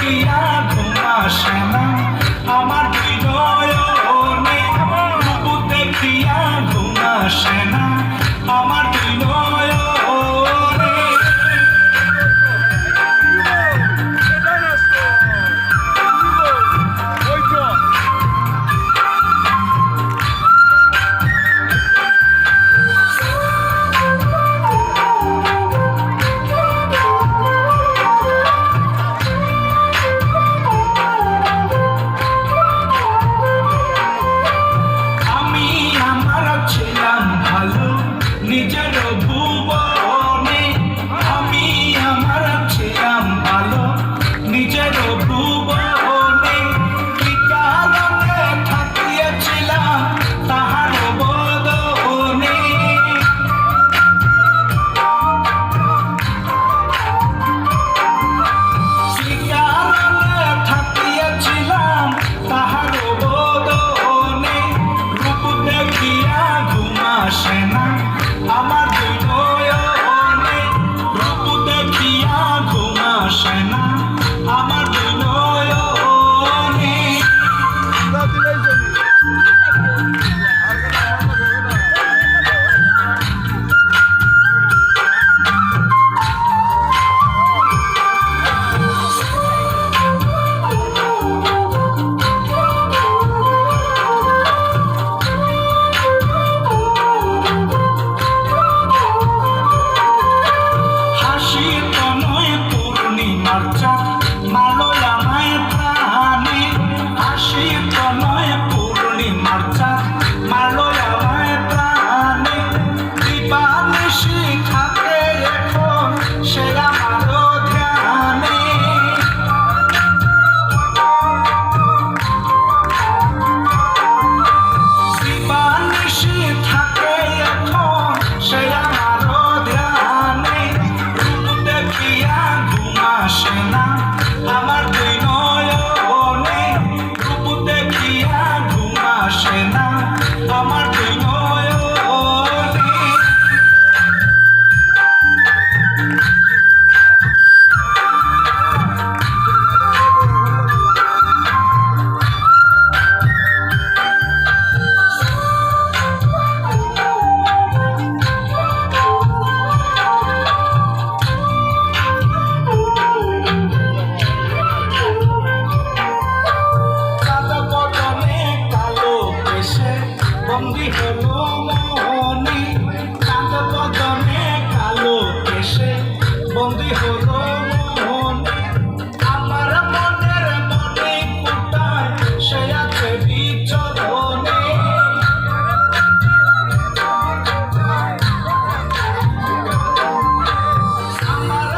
দেখিয়া ঘুম আসে না আমার দুই নয়নে, রূপ দেখিয়া ঘুম আসে না আমার দুই নয়নে। নিজের ভুবনে আমি আমার ছিলাম ভালো, নিজের ভুবনে কি কারণে থাকিয়েছিলাম তাহার বদনে। কি কারণে থাকিয়েছিলাম তাহার বদনে, রূপ দেখিয়া ঘুম আসে না আমার দুই নয়নে, রূপ দেখিয়া ঘুম আসে না আমার দুই নয়নে। আমার দুই নয়নে, রূপ দেখিয়া ঘুম আসে না আমার দুই নয়নে। বন্দী হলো মনে চাঁদ বদনে কালো কেশে, বন্দী হলো মনে আমার মনের মনে কোথায় সে আছে বিচরণে। আমার